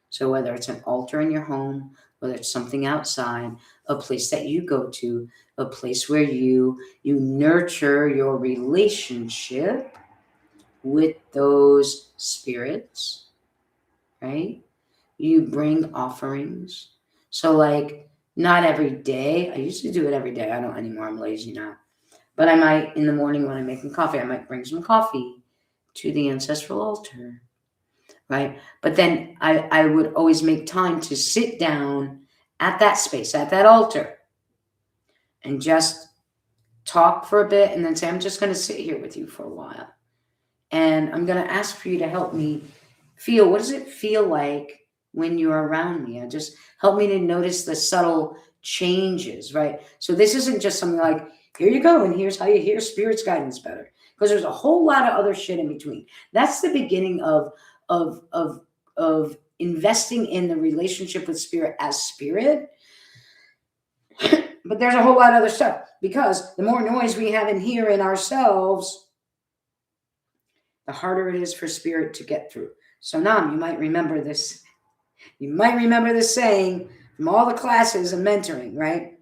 So whether it's an altar in your home, whether it's something outside, a place that you go to, a place where you nurture your relationship with those spirits, right? You bring offerings. So not every day. I used to do it every day. I don't anymore. I'm lazy now. But I might, in the morning when I'm making coffee, I might bring some coffee to the ancestral altar, right? But then I would always make time to sit down at that space, at that altar, and just talk for a bit and then say, I'm just going to sit here with you for a while. And I'm going to ask for you to help me feel, what does it feel like when you're around me? And just help me to notice the subtle changes, right? So this isn't just something like, here you go, and here's how you hear spirit's guidance better. Because there's a whole lot of other shit in between. That's the beginning of of of investing in the relationship with spirit as spirit. But there's a whole lot of other stuff, because the more noise we have in here in ourselves, the harder it is for spirit to get through. So Nam, you might remember this. You might remember this saying from all the classes and mentoring, right?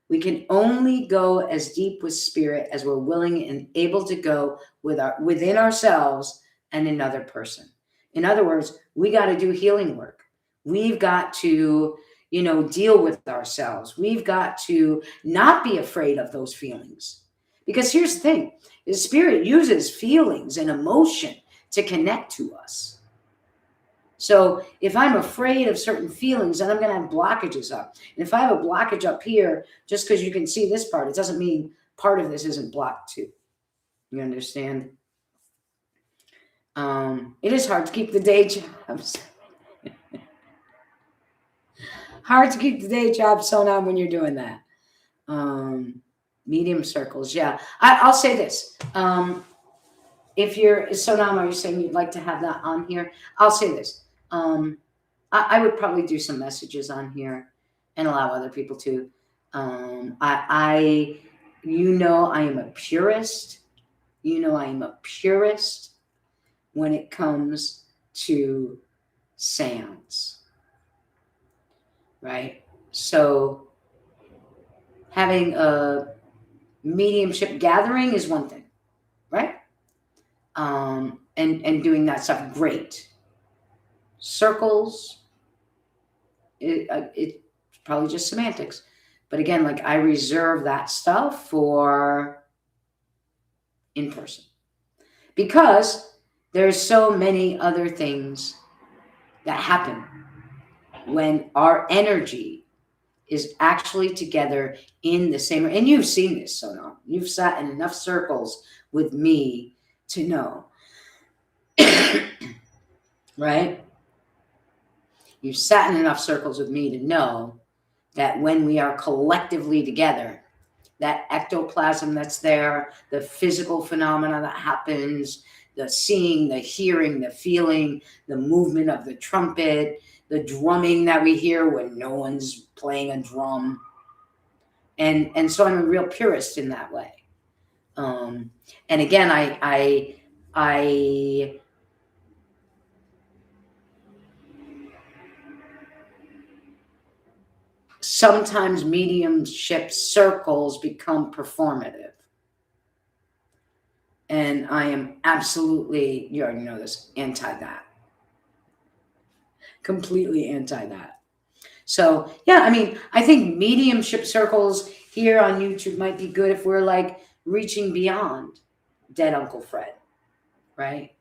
We can only go as deep with spirit as we're willing and able to go within ourselves and another person. In other words, we got to do healing work. We've got to, deal with ourselves. We've got to not be afraid of those feelings. Because here's the thing, the spirit uses feelings and emotion to connect to us. So if I'm afraid of certain feelings, then I'm going to have blockages up. And if I have a blockage up here, just because you can see this part, it doesn't mean part of this isn't blocked too. You understand? It is hard to keep the day jobs. Hard to keep the day job sewn on when you're doing that. Medium circles, yeah. I'll say this. If you're Sonam, are you saying you'd like to have that on here? I'll say this. I would probably do some messages on here and allow other people to. I am a purist. I am a purist when it comes to sounds, right? So having a mediumship gathering is one thing, right? And doing that stuff, great. Circles, it's probably just semantics. But again, like, I reserve that stuff for in person, because there's so many other things that happen when our energy is actually together in the same. And you've seen this, Sonam. You've sat in enough circles with me to know, right? You've sat in enough circles with me to know that when we are collectively together, that ectoplasm that's there, the physical phenomena that happens, the seeing, the hearing, the feeling, the movement of the trumpet, the drumming that we hear when no one's playing a drum. And so I'm a real purist in that way. And again, I sometimes mediumship circles become performative. And I am absolutely, you already know this, anti that. Completely anti that. So, yeah, I mean, I think mediumship circles here on YouTube might be good if we're like reaching beyond dead Uncle Fred, right?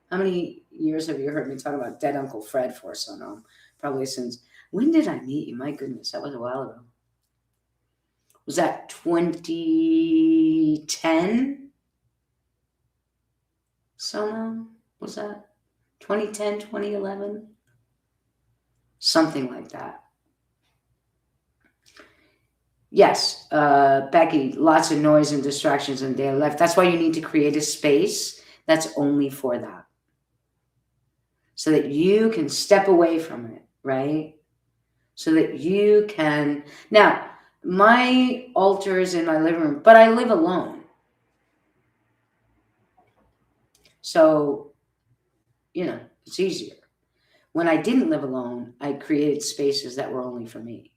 How many years have you heard me talk about dead Uncle Fred for? So no, probably since, when did I meet you? My goodness, that was a while ago. Was that 2010? So no, was that 2010, 2011? Something like that. Yes, Becky, lots of noise and distractions in daily life. That's why you need to create a space that's only for that, so that you can step away from it, right? So that you can. Now, my altar is in my living room, but I live alone. So, it's easier. When I didn't live alone, I created spaces that were only for me.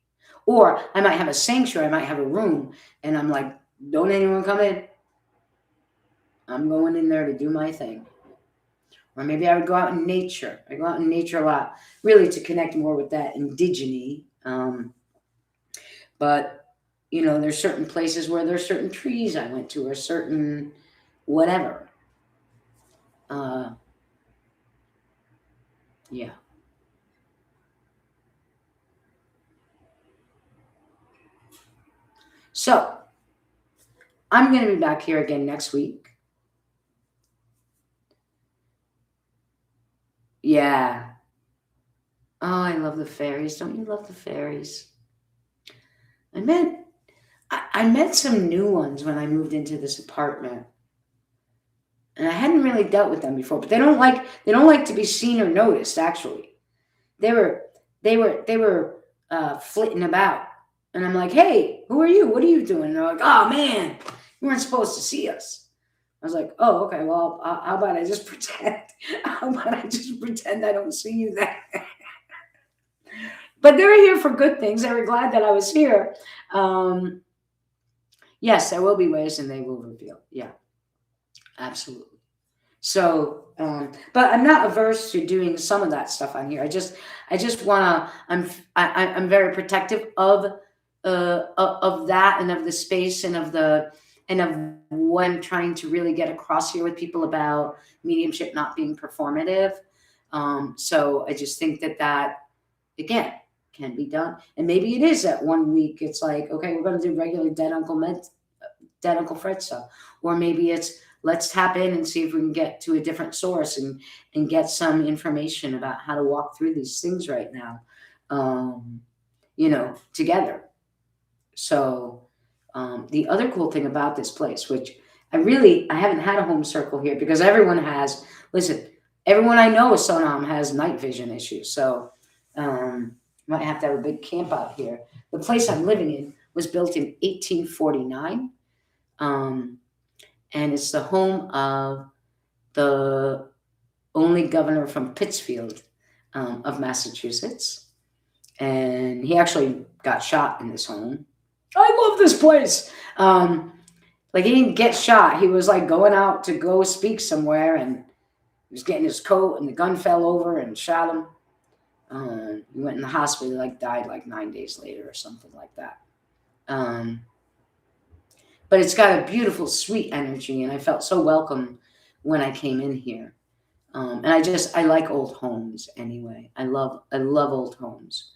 Or I might have a sanctuary, I might have a room, and I'm like, don't anyone come in. I'm going in there to do my thing. Or maybe I would go out in nature. I go out in nature a lot, really to connect more with that indigeny. But, there's certain places where there's certain trees I went to, or certain whatever. Yeah. So I'm going to be back here again next week. Yeah. Oh, I love the fairies. Don't you love the fairies? I met I met some new ones when I moved into this apartment, and I hadn't really dealt with them before. But they don't like to be seen or noticed. Actually, they were flitting about, and I'm like, "Hey, who are you? What are you doing?" And they're like, "Oh man, you weren't supposed to see us." I was like, "Oh, okay. Well, how about I just pretend? How about I just pretend I don't see you then?" But they were here for good things. They were glad that I was here. Um, yes, there will be ways, and they will reveal. Yeah, absolutely. So, but I'm not averse to doing some of that stuff on here. I just wanna. I'm very protective of that and of the space and of what I'm trying to really get across here with people about mediumship not being performative. So I just think that again can be done, and maybe it is that one week it's like, okay, we're going to do regular dead Uncle Fred stuff. Or maybe it's let's tap in and see if we can get to a different source and get some information about how to walk through these things right now, um, together. So the other cool thing about this place, which I haven't had a home circle here because everyone has, listen, everyone I know is Sonam has night vision issues. So might have to have a big camp out here. The place I'm living in was built in 1849. Um, and it's the home of the only governor from Pittsfield, of Massachusetts. And he actually got shot in this home. I love this place. Like he didn't get shot. He was like going out to go speak somewhere, and he was getting his coat, and the gun fell over and shot him. He went in the hospital. He like died like 9 days later or something like that. Um, but it's got a beautiful, sweet energy, and I felt so welcome when I came in here. And I like old homes anyway. I love old homes.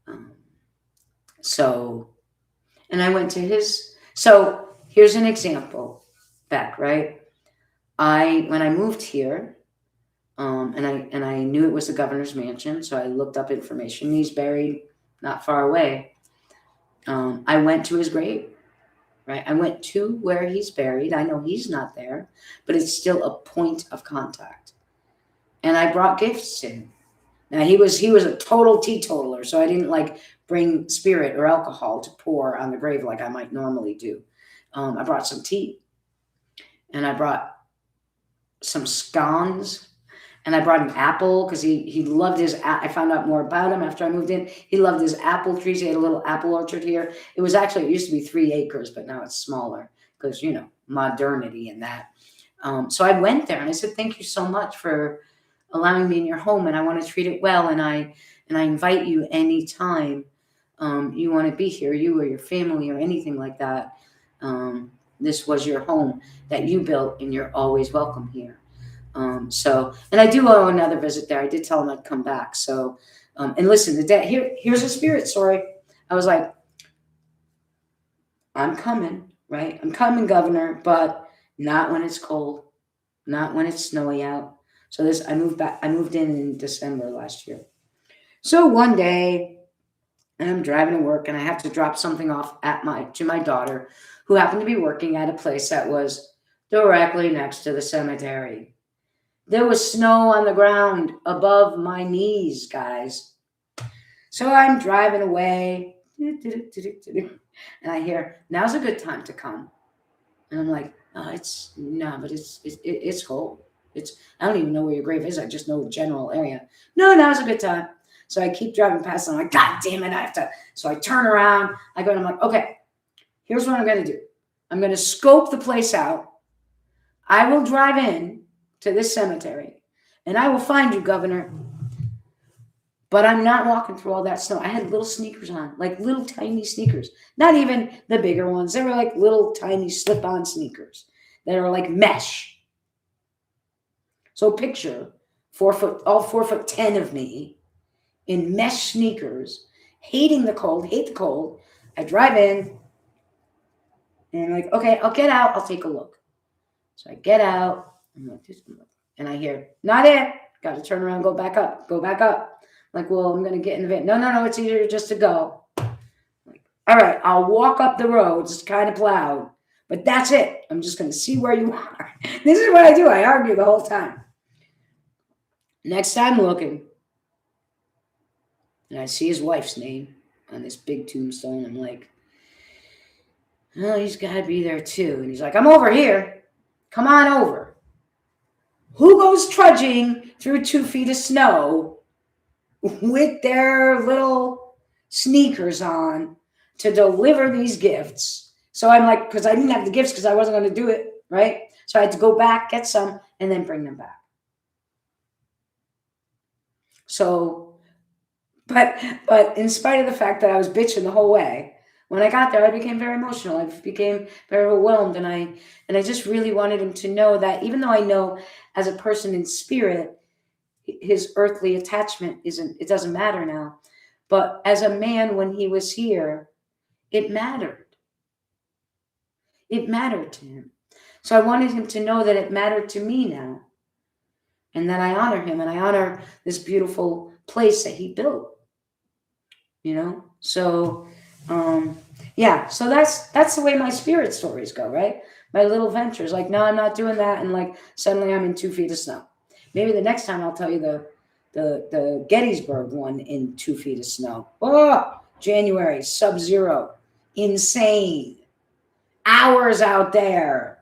Um, so, and I went to his. So here's an example. Back right. When I moved here, and I knew it was the governor's mansion, so I looked up information. He's buried not far away. I went to his grave. Right, I went to where he's buried. I know he's not there, but it's still a point of contact. And I brought gifts to him. Now he was a total teetotaler, so I didn't like bring spirit or alcohol to pour on the grave like I might normally do. I brought some tea, and I brought some scones, and I brought an apple because he loved his. I found out more about him after I moved in. He loved his apple trees. He had a little apple orchard here. It used to be 3 acres, but now it's smaller because modernity and that. So I went there and I said, "Thank you so much for allowing me in your home, and I want to treat it well, and I invite you anytime you want to be here, you or your family or anything like that. This was your home that you built, and you're always welcome here." And I do owe another visit there. I did tell him I'd come back. So, and listen, here's a spirit story. I was like, I'm coming, right? I'm coming, Governor, but not when it's cold, not when it's snowy out. So I moved back. I moved in December last year. So one day, I'm driving to work, and I have to drop something off to my daughter, who happened to be working at a place that was directly next to the cemetery. There was snow on the ground above my knees, guys. So I'm driving away, and I hear, "Now's a good time to come." And I'm like, "Oh, it's no, but it's cold. I don't even know where your grave is. I just know the general area." "No, now's a good time." So I keep driving past, and I'm like, "God damn it, I have to." So I turn around, I go, and I'm like, "Okay, here's what I'm going to do. I'm going to scope the place out. I will drive in to this cemetery, and I will find you, Governor. But I'm not walking through all that snow." I had little sneakers on, like little tiny sneakers. Not even the bigger ones. They were like little tiny slip-on sneakers that are like mesh. So picture 4 foot, all 4'10" of me in mesh sneakers, hating the cold, hate the cold. I drive in, And I'm like, okay, I'll get out. I'll take a look. So I get out. I'm like, and I hear, not it. Got to turn around, go back up, go back up. I'm like, well, I'm going to get in the van. No, it's easier just to go. Like, all right, I'll walk up the road. It's kind of plowed, but that's it. I'm just going to see where you are. This is what I do. I argue the whole time. Next time looking, and I see his wife's name on this big tombstone. I'm like, oh, he's got to be there too. And he's like, I'm over here. Come on over. Who goes trudging through 2 feet of snow with their little sneakers on to deliver these gifts? So I'm like, because I didn't have the gifts because I wasn't going to do it, right? So I had to go back, get some, and then bring them back. So, but in spite of the fact that I was bitching the whole way, when I got there, I became very emotional. I became very overwhelmed, and I just really wanted him to know that even though I know as a person in spirit, his earthly attachment it doesn't matter now. But as a man, when he was here, it mattered. It mattered to him. So I wanted him to know that it mattered to me now. And that I honor him and I honor this beautiful place that he built. So yeah, so that's the way my spirit stories go, right? My little ventures. Like, no, I'm not doing that, and like suddenly I'm in 2 feet of snow. Maybe the next time I'll tell you the Gettysburg one in 2 feet of snow. Oh, January, sub-zero, insane, hours out there.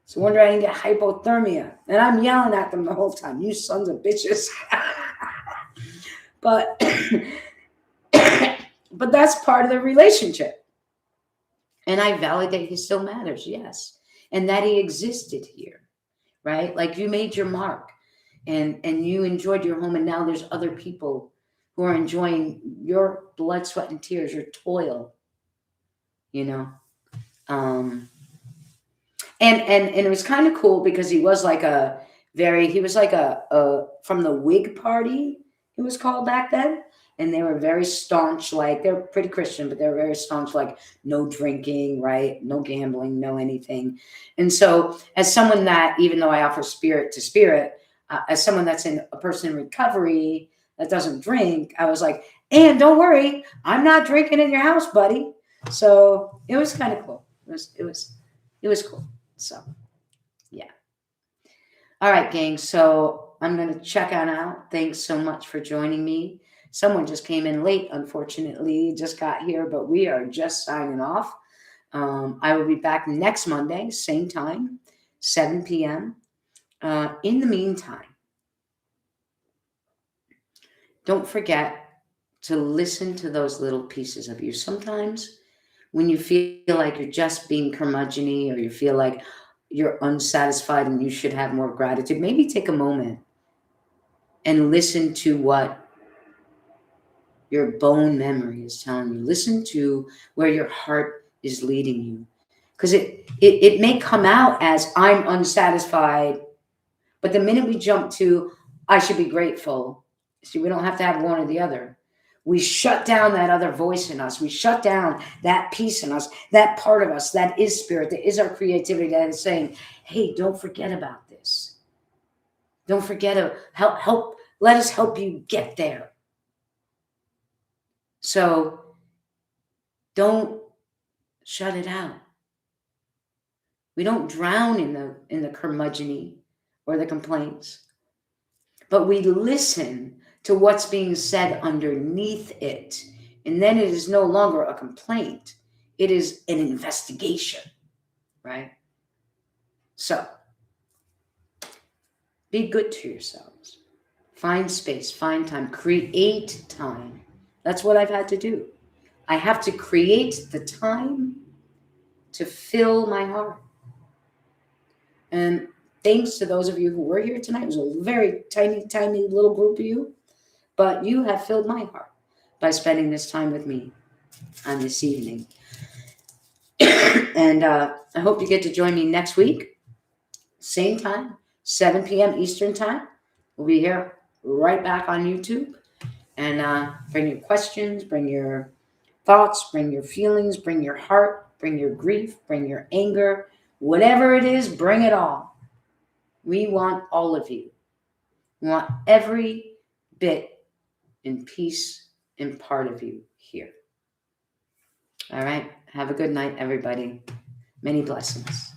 So wonder I didn't get hypothermia, and I'm yelling at them the whole time. You sons of bitches. But but that's part of the relationship. And I validate he still matters, yes. And that he existed here, right? Like you made your mark and you enjoyed your home, and now there's other people who are enjoying your blood, sweat, and tears, your toil, And it was kind of cool because he was like a from the Whig Party, it was called back then. And they were very staunch, like they're pretty Christian, but they're very staunch, like no drinking, right? No gambling, no anything. And so as someone that, even though I offer spirit to spirit, as someone that's a person in recovery that doesn't drink, I was like, and don't worry, I'm not drinking in your house, buddy. So it was kind of cool. It was cool. So, yeah. All right, gang. So I'm going to check on out. Thanks so much for joining me. Someone just came in late, unfortunately, just got here, but we are just signing off. I will be back next Monday, same time, 7 p.m. In the meantime, don't forget to listen to those little pieces of you. Sometimes when you feel like you're just being curmudgeon-y, or you feel like you're unsatisfied and you should have more gratitude, maybe take a moment and listen to what your bone memory is telling you. Listen to where your heart is leading you. Because it may come out as I'm unsatisfied, but the minute we jump to I should be grateful, see, we don't have to have one or the other. We shut down that other voice in us. We shut down that piece in us, that part of us that is spirit, that is our creativity, that is saying, hey, don't forget about this. Don't forget to help. Let us help you get there. So don't shut it out. We don't drown in the curmudgeon-y or the complaints, but we listen to what's being said underneath it. And then it is no longer a complaint. It is an investigation, right? So be good to yourselves. Find space, find time, create time. That's what I've had to do. I have to create the time to fill my heart. And thanks to those of you who were here tonight. It was a very tiny, tiny little group of you. But you have filled my heart by spending this time with me on this evening. And I hope you get to join me next week. Same time, 7 p.m. Eastern time. We'll be here right back on YouTube. And bring your questions, bring your thoughts, bring your feelings, bring your heart. bring your grief, bring your anger, whatever it is, bring it all. We want all of you. We want every bit and piece and part of you here. All right. Have a good night, everybody. Many blessings.